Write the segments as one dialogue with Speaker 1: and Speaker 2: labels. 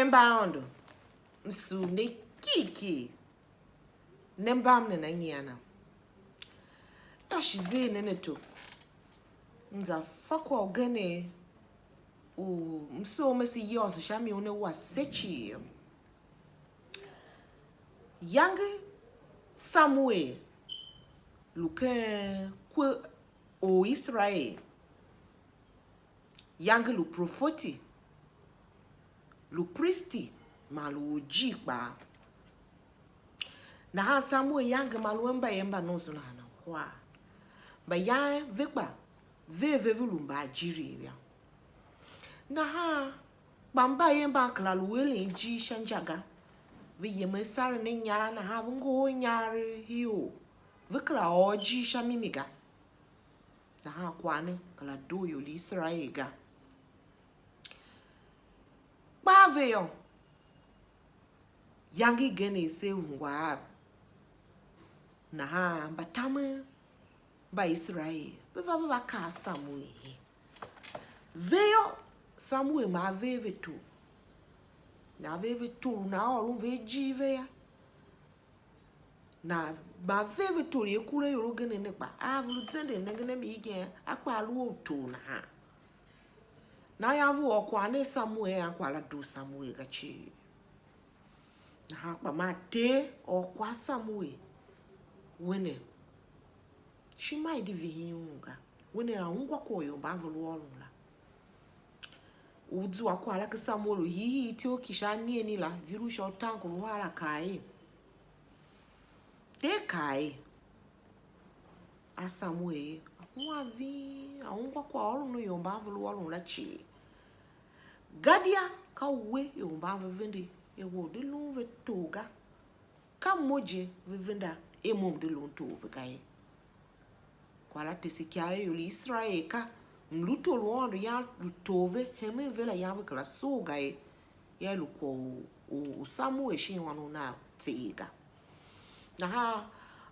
Speaker 1: mba ondo msu ne kiki nembam na nyana ashive nene to nza fakwa ogene mso mesi yos shami one wasechi yange Samuel luke kwe o Israel yange lu profoti lu priesti malu oji kpaa na ha Samuel yange malu emba no so na kwa ba ya vekpa ve lumba jiri bia na ha bamba yemba kala luwele ji shanjaga vi yeme sare ne nya na ha ngo nyare hiyo vekla oji shamimiga na ha kwane kala doyo li Israel ga baveyo yangi gene se ngwa na ha batame ba Israel beva ka Samuel veyo Samuel ma veve tu na veve tu na olu veji veya na ba veve tu ye kule yoro gene ne ba avulu zende ngene mi ige akpa lu otu na ha na ya vu okwa ne Samuel akwa la do Samuel gachi na ha pa mate okwa Samuel wene she might divinga wene angwa koyo ba vulu olula udu akwa la Samuel hihi ti o kisha ni ni la viru shotan ko wala kai te kai a Samuel wa vi angwa kwa olu no yo ba vulu olula chi gadia ka we yo ba vende e wo de lu ve toga ka moje vivenda e mom de lu to ve kai kwa la tisikia yo Israel ka Lu Tor wando ya lutove heme vela ya kala soga ya luko o Samuel shi wanu na tega na ha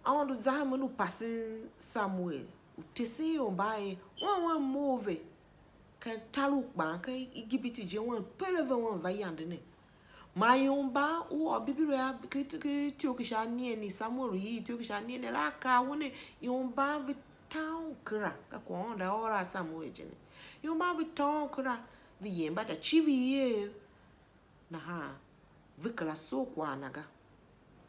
Speaker 1: awando zahama nu passe Samuel utesi yo bae won move kan talu kpaa kan igibiti je won peleve won vayande ne mayomba o bibiro ya ti o kisha ni Samuel yi ti o kisha ni la ka woni yomba town kra ka ko da ora Samuel jene yo ma vi town kra vi yemba da chibi ye na ha vikla so kwa naga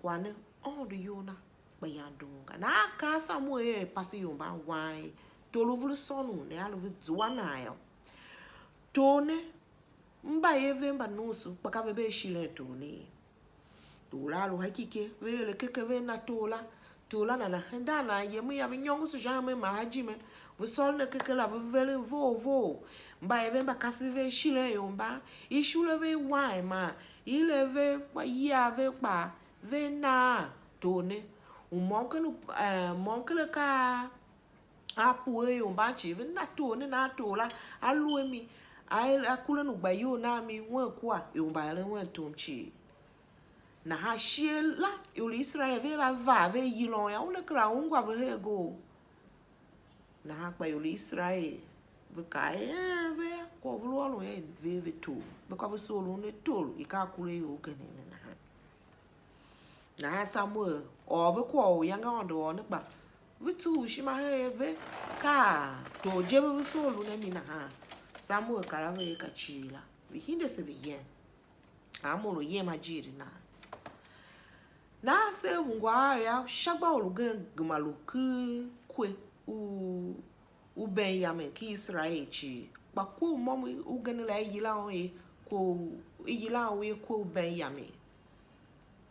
Speaker 1: kwa ne on do yona bayandunga na ka Samuel pasi yo ba wai to lo vulu sonu ne alo vi zwana yo tone mba yevemba nusu paka bebe shile tone to la lo hakike vele keke ve na tola na henda na yemu ya vinyongo su jame mahajime vusol ne kekela vele vo mba evemba kasive shile yomba ishule ve wai ma ile ve kwa ya ve kpaa ve na tone monkele ka apu yomba chi ve na tone na tola aluemi akule nu gbayo na mi won kwa yomba le won tomchi na ha shiela yuli Israel ve va ve yilon ya una kra ungwa ve go na ha pa yuli Israel ve kai ve ko vlo lo ve tu be ko so lo ne tol ika kure yo kene na ha Samuel o ve ko ya nga ndo ne ba ve tu shi ma he ve ka to je ve so lo ne mi na ha Samuel kala ve ka chila vi hinde se ve yen amolo ye majiri na se ngwa ya shagba olugen gmalu kwe u Benjamin ki Israel chi pa ku mom u ganila yila o ko yila o ko Benjamin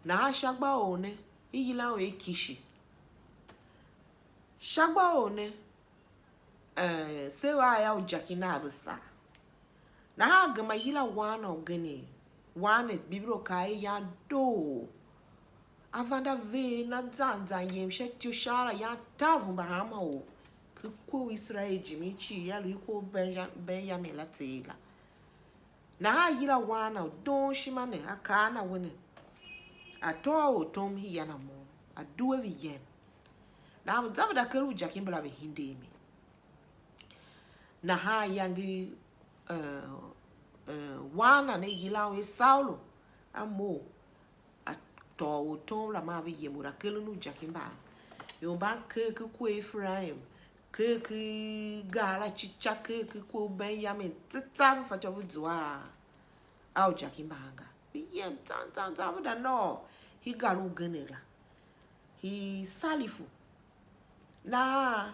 Speaker 1: na shagba one yila o kishi shagba one se wa ya o jakina absa na gama yila wana ogene wana bibro kai ya do avanda ve na zanza yem shetu shara ya tavu bahama o ku Israel jimichi ya lu ko Benjamin la tega na yira wana don shimane akana wone ato o tom hi yana mo adu evi yem na zavda keru jakimbla be hinde mi na ha yangi wana ne yila we Saulo amo a to tom la ma vi yemu la kele nu jakimba yo ba ke ku Ephraim ke gala chicha ke ku Benjamin tata fa cho vuzwa au jakimba hanga bi yem tan da no hi galu genera hi salifu na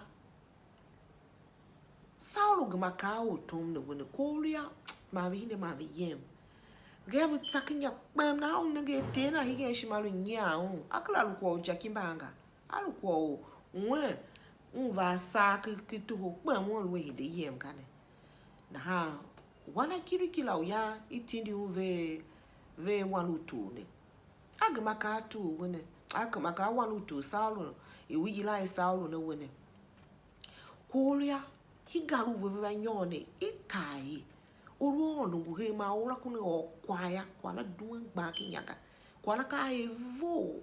Speaker 1: Saulo gama kawo tom ne wone koria ma vi yem Gabu takinya bam na un nge tena hige shimalu nya un akla lu ko jakimba hanga alu ko unwe va sa ki tu ho bam won we de yem kane na ha wana kirikila ya itindi ve wanu tu ne agma ka tu wone akma ka wanu tu Saulo e wi la Saulo ne wone kolia higalu ve nyone ikai Uruono guhe ma ora kune o kwaya kwala duan baki nyaga kwala ka evo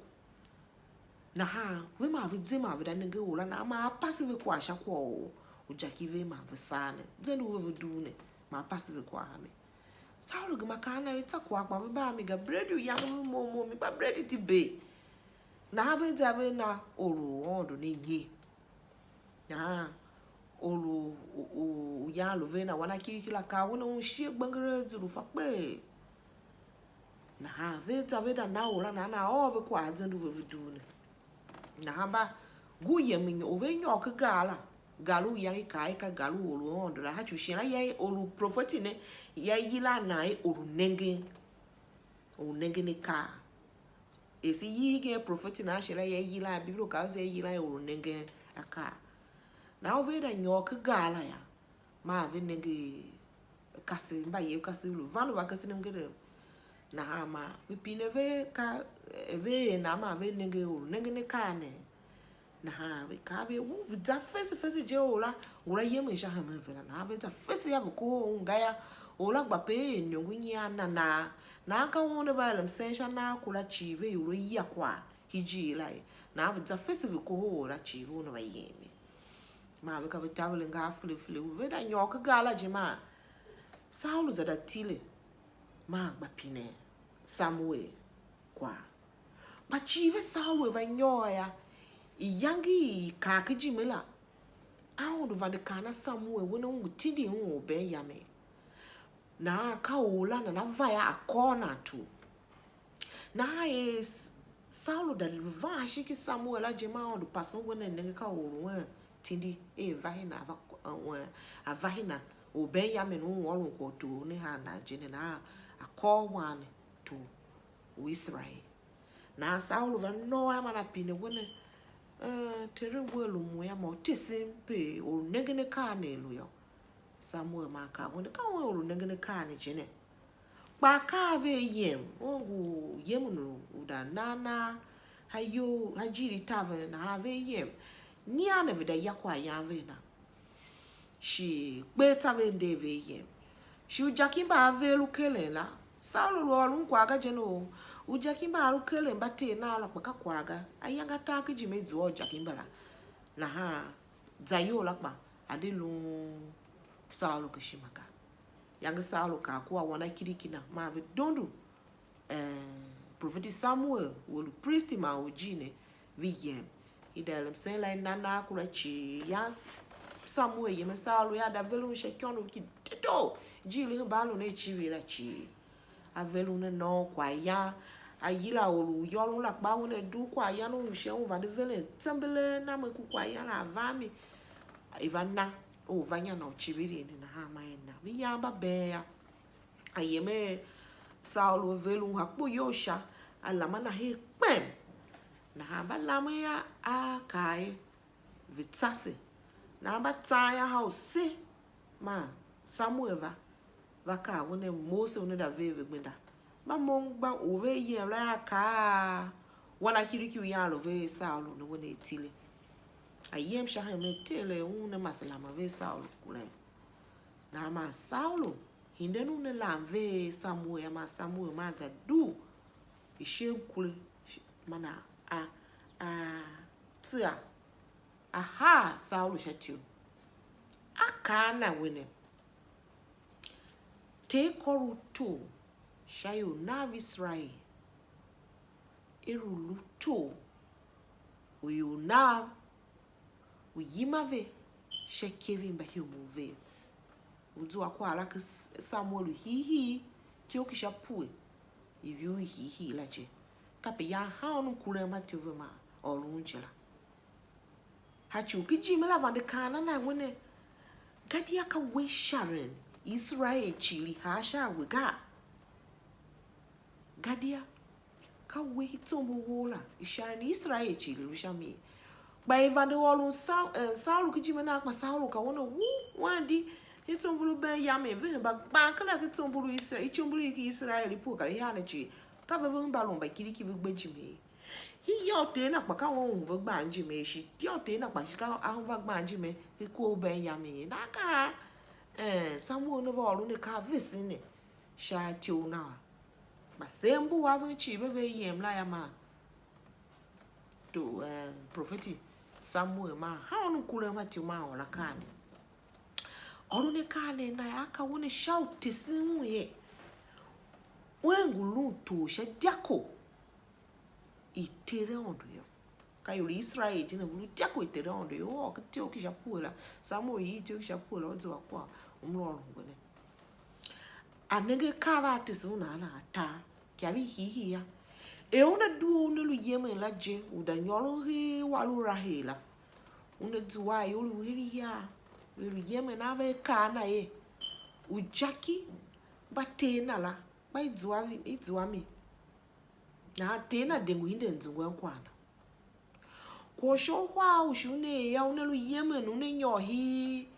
Speaker 1: na ha we ma vi ma vi da nge ola na ma passive kwa sha kwa ujaki ve ma vi sane zenu we dune ma passive kwa ha me Saulo gma kana ita kwa kwa ba mi ga bread ya mo mi ba bread ti be na ha be da be na oru ondo ne nye na olu ya lovena wana kila ka wona unshie gbangere zuru fakpe na ha veta na ola na ove kwa zendu vedune na hamba guye minyo ovenyo ka galu ya ka galu olu ondo la ha chushina ya olu prophetine ya yila na olu nenge ne ka esi yige prophetine ashira ya yila biblo ka ze yila olu nenge aka na oveda nyoka gala ya ma venenge kasi mba ye kasi lu vanu ba kasi ngere na ama pipine ve ka ve na ma venenge ulu nenge ne kane na ha ve ka be u da fesi je ola yeme sha ha me vela na ve da fesi ya ko ngaya ola gba pe nyongu nya na ka wona ba lam sensha na kula chive ulu ya kwa hiji lai na ve da fesi ko ola chive no ba yeme ma we ka betawle nga fle we da nyoka gala jema Saulo zada tile ma gbapine Samuel kwa ba chive Saulo va nyoya iyangi ka kijimela awu va de kana Samuel wona ngutidi hu be yame na ka ola na vaya akona tu na Saulo da va shiki Samuel ajema on paso wona nenge ka oru tindi vahina avahina o Benjamin won ko to ne ha na jene na akọ one to Israel na Saulo va no amana pine wone tere welu mu ya mo tisimpe o negene ka na elu yo Samuel maka wone ka won o negene ka na jene pa ka ve yem o yem no uda nana hayo hajiri tave na have yem ni ana vida yakwa yavena shi beta vende veye shi ujakimba avelu kelela Saulo lo kwagh jeno ujakimba alu kele mbate na ala kwa kwagh ayanga taka jimezu ujakimba na ha zayol akpa adelu Saulo kishimaka yanga Saulo ka kwa wana kirikina ma ve dondu prophet Samuel will priest ma ojine viyem idalem sen la nana kula chi yas Samuel yeme Saulo ya da velu shekyono ki do jili balo ne chiwi la chi avelu ne no kwa ya ayila olu yolu la pa wona du kwa ya no she on va de vele tembele na me ku kwa ya la vami ivana o vanya no chiwiri ni na ha mai na mi yamba be ya ayeme Saulo velu hakpo yosha alama na he pem na hamba lama ya akai vitsase na hamba taya hause ma Samuel va ka wona Mose wona da veve gbenda ba mongba ove ye la ka wana kiriki ya lo ve Saulo no wona etile ayem shaha me tele una masalama ve Saulo kule na ma Saulo hindenu ne la ve Samuel ma za du ishe kule mana tser aha Saulo shatiu akana wene te Lu Tor shayo na Israel eru Lu Tor uyu na uyimave shekevin ba hiumuve uzu akwala ke Samuel hihi ti okisha pue iviu hihi laje kape ya haonu kule matuve ma olunjela hachu kijimela vande kana na wene gadi aka we Sharon Israel chili hasha wega gadia ka we hitombo wola Sharon Israel chili lushami ba evande wolu Saul kijimena kwa Saul ka wona wandi hitombo be yame ve ba kala hitombo Israel hitombo ki Israel pu ka ya na chi ka ve ba lomba kiriki gbejime hi yote na pa ka won ve gba njime shi yote na pa shi ka ahun ba gba njime ko be yame na ka Samuel no volu ne ka visine sha tiona ba sembu wa bu chi be yem la ya ma to prophet Samuel ma ha onu kule ma ti ma ola kane olu ne kane na aka woni shout tisinwe wengu Lu Tor sha diako itere ondo yo kayo Israel jina bulu diako itere ondo yo o kete o kisha pula Samuel yi ti o kisha pula ozo akwa umlo ngone anenge kava tisuna na ata kyabi hihi ya una duo ne lu yeme la je uda nyolo he walu rahela una duwa yo lu hiri ya lu yeme na be kana ye ujaki batena la ba iduwa mi na tena dengu hinde nzungwe kwana ko sho kwa ushune ya una lu yeme une nyo hi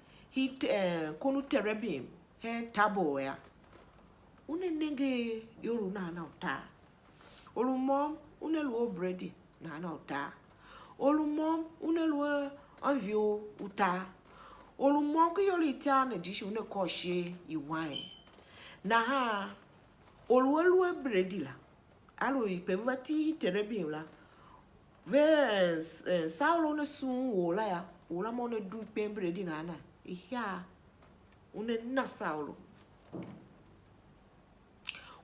Speaker 1: konu terebim he tabo ya une nenge yoru na uta olumom une lu bredi na uta olumom une lu avio uta olumom ke yoli tiane dishi une koshe iwae na ha olu bredi la alo ipevati terebim la ve Saulo ne sun wola ya wola mo ne du bredi na ihia une na Saulo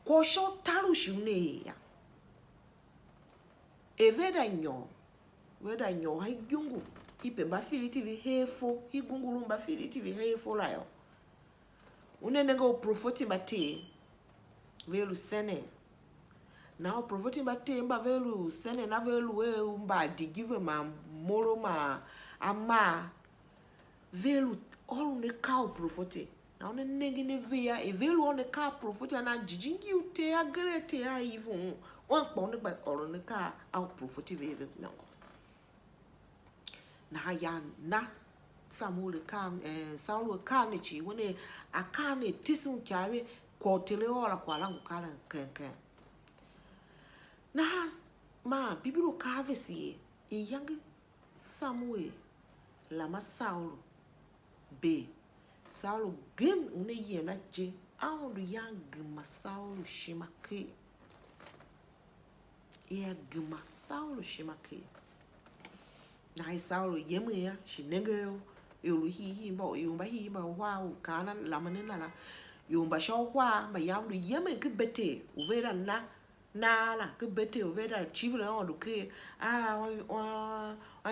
Speaker 1: ko sho talu shune ya eveda nyo ha gungu ipe ba filiti vi hefo higungulu ba filiti vi hefo la yo une nego profeti bate velu sene na o profeti bate mba velu sene na velu we mba digive ma moro ma ama velu all ne ka profeti na one negi ne via evelu one ka profeti na jijingi ute agrete ya even one pa one ba all ne ka au profeti ve nango na ya na Samuel ka Saul ka ne chi wone aka ne tisun kyawe ko tele ola kwa langu kala kenken na ma bibilo ka vesi yangi Samuel la ma Saul be Saul gem une ye na je aundu yang ma Saul shimake ya gma Saul shimake na Saul yeme ya shinenge yolu hi ba yumba hi ba wa kana la manena la yumba sho wa ba yamdu yeme ke bete uvera na la ke bete uvera chibule on ke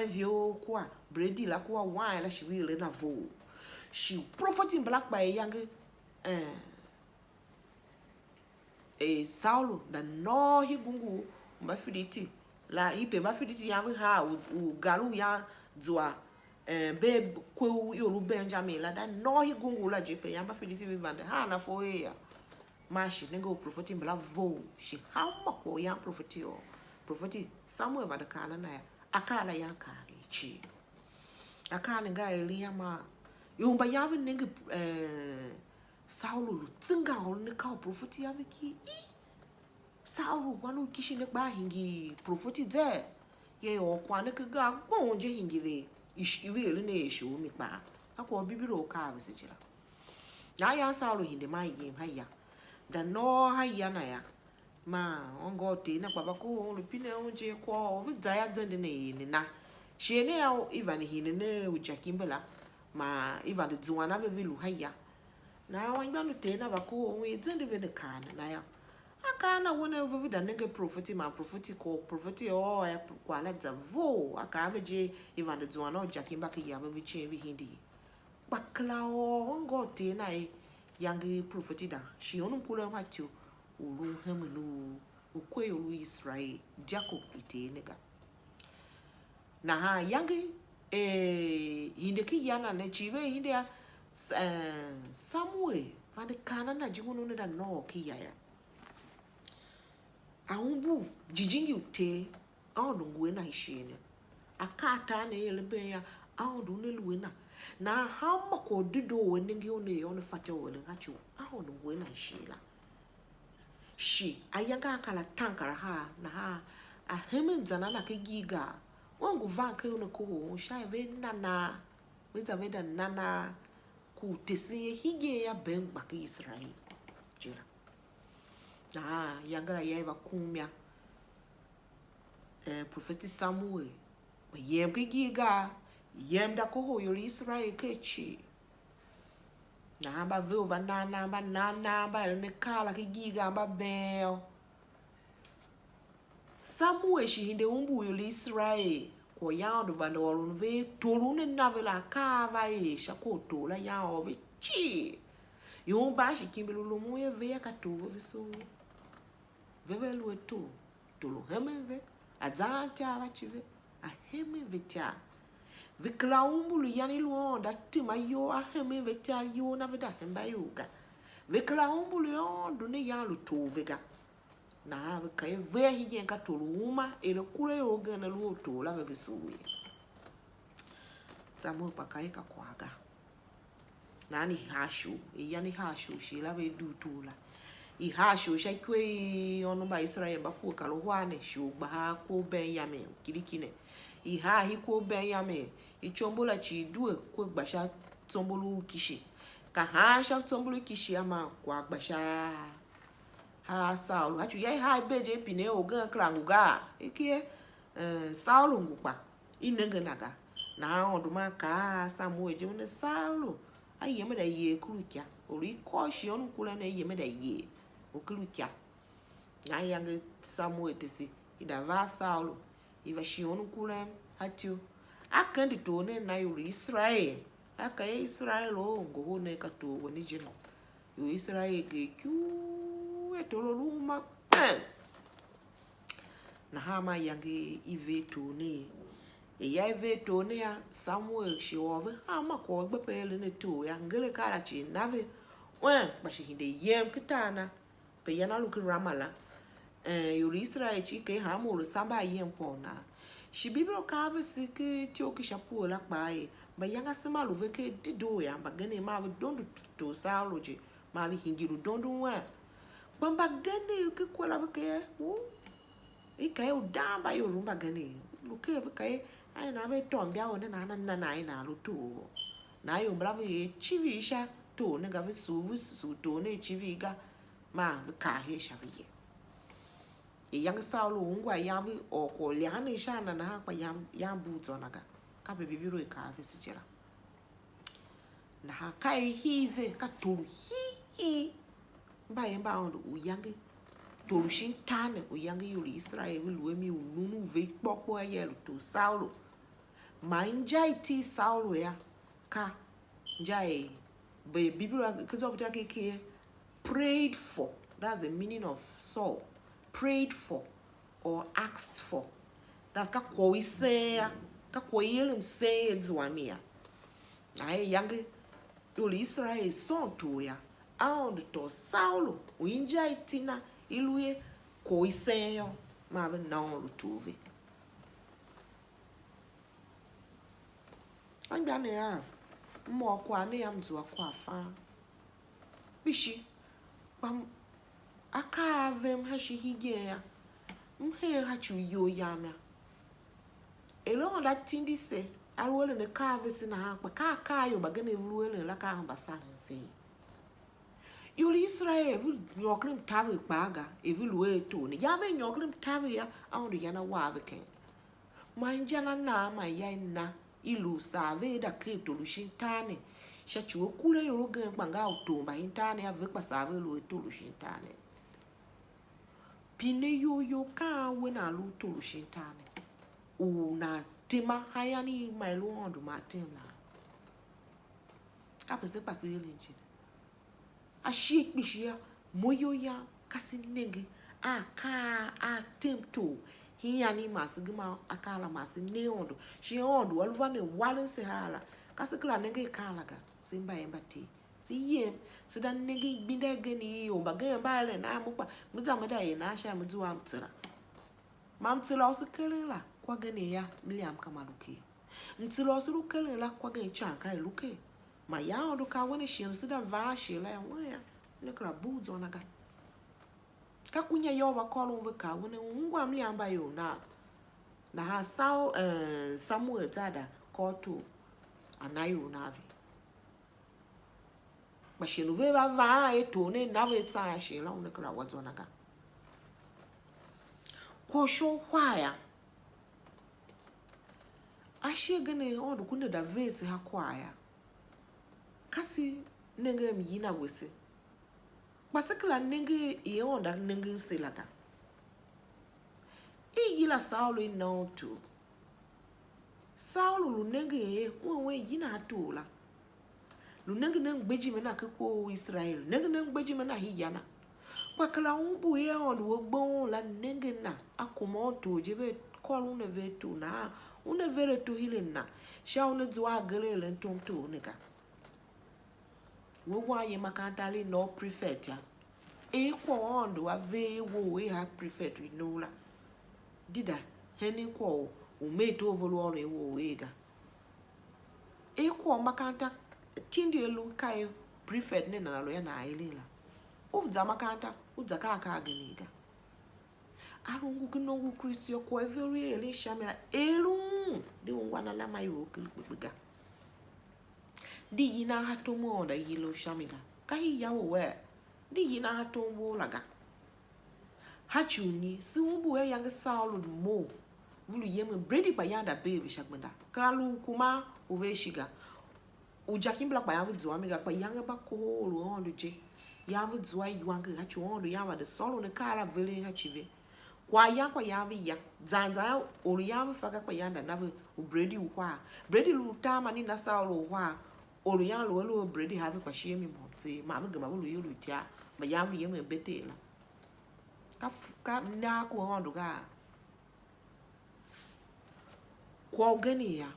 Speaker 1: vio kwa bredi la kwa wa la shibile na vo she propheting black by young Saul da no hi gungu mafiditi la ipe mafiditi yamu ha u galu ya zwa be kwe yolu Benjamin la da no hi gungu la jepe ya mafiditi vivande ha na fo ya mashi nego propheting bla vo shi hanma ko ya propheти Samuel va da kana na ya akala ya ka chi akala nga Elia ma yumba yawe nenge Saul lu tsinga ne ka propheти ya ki Saul wanu kishi ne ba hingi propheти ze ye o kwa ne ga gbonje hingire ishivele ne esho mi pa akwa bibiro ka bisijira na ya Saul hinde ma yim haya da no haya na ya ma ongo te na kwa bako lu pine onje kwa vidaya zende ne na shene ya even hine ne ujakimbela ma even zuwana be vilu haya Na wangbanu tena bako we dzende ve de kan na ya. Akana wona ve da nenge profeti ma profeti ko profeti o ya kwa na dzavo aka aveje even de zwana o jakimba ke ya ve chi vi hindi. Bakla o ngo tena e yangi profeti da. Shi onu kula hatu ulu hemenu ukwe ulu Israel Jacob ite nega. Na ha yangi hinde ki yana ne chive hinde ya Samuel van de kana na jingunu ne da no ki ya ahumbu jijingi ute aondu ngwe na ishene akata ne yelebe ya aondu ne luena na hamma ko dido wenne ngi one on fate wole ngachu aondu ngwe na ishela shi ayanga kala tankara ha na ha ahemenzana na ke giga wangu vanke une ko sha ve nana weza veda nana ku tesiye hige ya bemba ke Israel jira yangara yaiva kumya profeti Samuel yem ke giga yem da ko yoli Israel kechi na ba veo va nana ba ne kala ke giga ba bel Samuel shi hinde umbu yoli Israel ko yando va no ve tolune navela kava shakoto la ya ove chi yo ba shi kimbelu mu ye ve ya katuvo so veve lueto tolo hemeve azante abachive a hemeve tia vikla umbulu yani luonda tima yo a hemeve tia yo na veda hemba yoga vikla umbulu yo dune ya luto vega na vika ve hije nka tolo uma ele kule yoga na luoto la veve suwe Samuel pakaika kwagh nani hashu yani hashu shila ve dutula ihasho shakwe ono ba Israel ba ku kalohwane shu ba ko Benjamin kilikine iha hi ko Benjamin ichombola chi due ko gbasha tombolu kishi ka ha sha tombolu kishi ama kwa gbasha ha Saul ha chu ye ha beje pine ogan klanguga ikie Saul ngukpa inenge naga na oduma ka Samuel je ne Saul ayeme da ye kulukia ori ko shi onu kula na yeme da ye okulukia na yange Samuel tesi ida va Saulo iva shionu kula hatio akandi tone na yuri Israel aka Israel o ngo ne kato woni jeno yo Israel ke ku etololuma na hama yange ive tone ya ive tone ya Samuel shi ove hama ko gbepele ne to ya ngele kala chi nave ba shi hinde yem kitana pe yana luki ramala yuri Israel chi ke hamulu samba yem pona shi biblo kave sike tio ki shapu la kpaa ba yanga sema lu veke dido ya ba gene ma dondu to Sauloje ma bi hingiru dondu wa bamba gene ki kola veke ikaye udamba yo rumba gene luke veke ai na ve tombia one na ina lutu na yo bravo ye chivisha to ne ga su to ne chiviga ma ka he shaviye yang Saulo ngwa yavi oko liane shana na kwa yam buzo naga ka be bibiro ka ve sijira na kai hive ka tolu hi ba yamba on uyangi tolu shintane uyangi yuri Israel luemi ununu ve popo ayelo to Saulo ma njai ti Saulo ya ka njai be bibiro kizo bitake ke prayed for. That's the meaning of Saul. Prayed for or asked for. That's ka kwa say ka kwa yelum say zwamia. Ai yange yuli Israel son to ya. Aond to Saulo uinja itina iluye kwa say yo ma be na lutuve. Angane ya mo kwa ne ya mzwa kwa fa. Bishi bam akavem hashi hige ya mhe hachu yo yamya elo da tindi se alwele ne kave se na hakpa ka yo bagane vluele la ka ambasana se yuli Israel vu nyoklim tabe kpagh evilue to ne yave nyoklim tabe ya awdu yana waveke manjana na ma ya na ilu save da ke to lushintane Shachu kule yoga banga utumba intane ya vekpa save lo tolu shintane. Pine yo ka wena lu tolu shintane. U na tema hayani my lord matemla. Apese pase yelinjin. A shake bishia moyo ya kasi nenge a ka a temto. Hiyani masigima akala masi neondo. She ondo walvane walen se hala. Kasi kala nenge kalaga. Simba embati. Si yem. Si dan nenge binde geni yo. Bagay mbale na mukpa. Mzamada ye na asha mzu wa mtira. Mamtira osu kele la. Kwa geni ya miliam kamaluke. Mtira osu lukele la kwa geni chanka luke. Ma ya ondo ka wane shenu. Si dan va she la ya wanya. Nekra budzo naga. Kakunya yo wakolo mveka. Wane ungwa miliam ba yo na ha sao Samuel tada koto anayo navi. Mashinu veva va eto ne nave tsa shela unekra wazonaga. Ko sho kwaya. Ashe gane ondo kunde da vese ha kwaya. Kasi nenge miyina wese. Basekla nenge ye onda nenge selaga. Yila Saulo ino tu. Saulo lu nenge ye we yina atola. Lu nenge neng beji mena keko Israel. Nenge neng beji mena hiyana. Bakala umbu ye on wo bon la nenge na akomonto jebe kol une vetu na une vere tu hilena. Sha une zwa gele len tonto nega. Wo wa ye makantali no prefect ya. E kwa ondo wa ve wo we ha prefect we no la. Dida heni kwa umeto volo e wo ega. E kwa makanta tindi elu kayo prefect ne na lo ya na ilela. Ufza makanta uzaka aka geniga. Arungu kinongu Kristo kwa everi ele shamela elu di ungwana la mayo kilipega. Di yina hatomo onda yilo shamiga. Kahi yawo we. Di yina hatomo laga. Hachuni si umbu e yang Saulo mo. Vulu yeme bredi bayanda baby shagmenda. Kralu kuma uve shiga. Ujakim black by yavu zwa miga pa yanga ba ko lu ondo je. Yavu zwa yuanga hachu ondo yava de solo ne kala vele hachive. Kwa yakwa yavi ya. Zanza olu yavu faga pa yanda nave u bredi uwa. Bredi lu tama ni na Saulo uwa. Olu yavu lu bredi have pa shemi mo. Se mama gama lu yulu tia. Ma yavu yeme bete la. Ka na ku ondo ga. Kwa gani ya.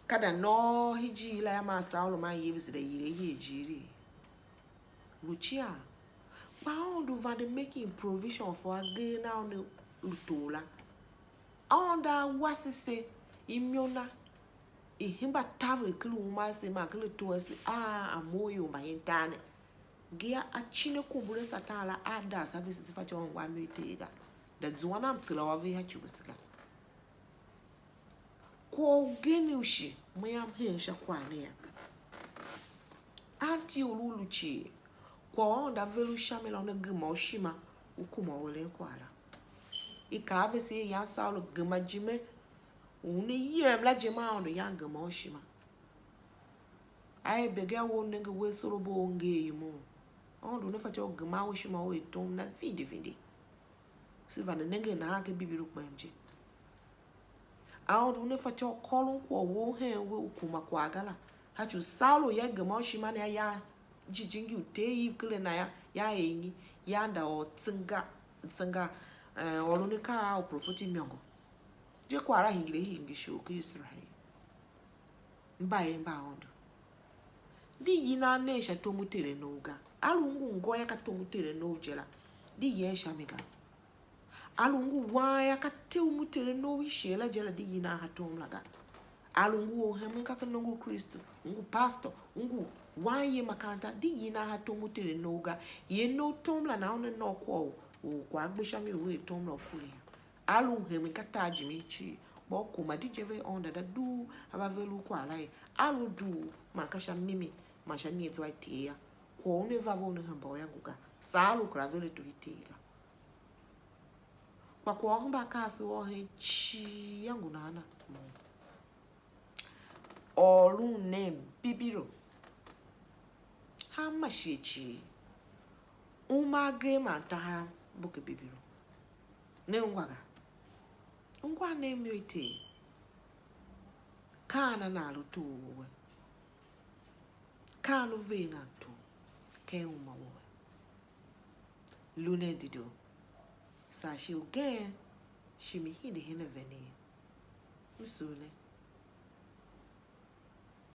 Speaker 1: Kada no hiji la ya ma Saulo ma yevis de yire ye jiri. Lucia. Ba ondo van de making provision for again now ne lutola. Onda wasise imiona. Hemba tave kulu ma se ma kulu to se amoyo ma intane. Gia achine kumbule satala ada sabe sifa chongwa mitega. Da zwana mtila wavi hachubusika. Kwa geni ushi mayam hensha kwa nea. Anti ululuchi kwa onda velu shamela one gema oshima ukuma wole kwa la. Ika ave se ya Saulo gema jime une yem la jema ondo ya gema oshima. Aye bega wo nenge we solo bo nge yimo. Ondo ne facho gema oshima o etom na vindi. Silva nenge na hake bibiru kwa mje. Aondo ne facho kolon kwa wo hen we ukuma kwagh la. Hachu Saulo ya gema oshima na ya jijingi uteyi kule na ya enyi ya nda o tsinga olunika o profeti miongo. Je kwara hingi shoku Israel. Mba ondo. Di yina nesha tomutere noga. Alungu ngoya ka tomutere no jela. Di yesha mega. Alungu waya ka teumutere no wishela jela di yina hatom laga. Alungu hemeka kanongu Kristo. Ungu pastor. Ungu waye makanta. Di yina hatomutere noga. Ye no tomla na one no kwa gbeshami we tomla kuli. Alungu hemeka tajimichi. Boko madijeve onda da du abavelu kwa lai. Alu du makasha mimi. Masha nietu wa itea. Kwa one vavo ne hemba yangu ga. Saulo kravele tu itega. Kwa hemba kasi wohe chi yangu nana. Orun ne bibiro. Hanma shechi. Umage mataha buke bibiro. Ne ungwaga. Ungwa ne myoite. Kana na Lu Tor. Kanu vena to. Ke umawo. Lune dido. Sashi ugen. Shimi hidi hina veni. Misule.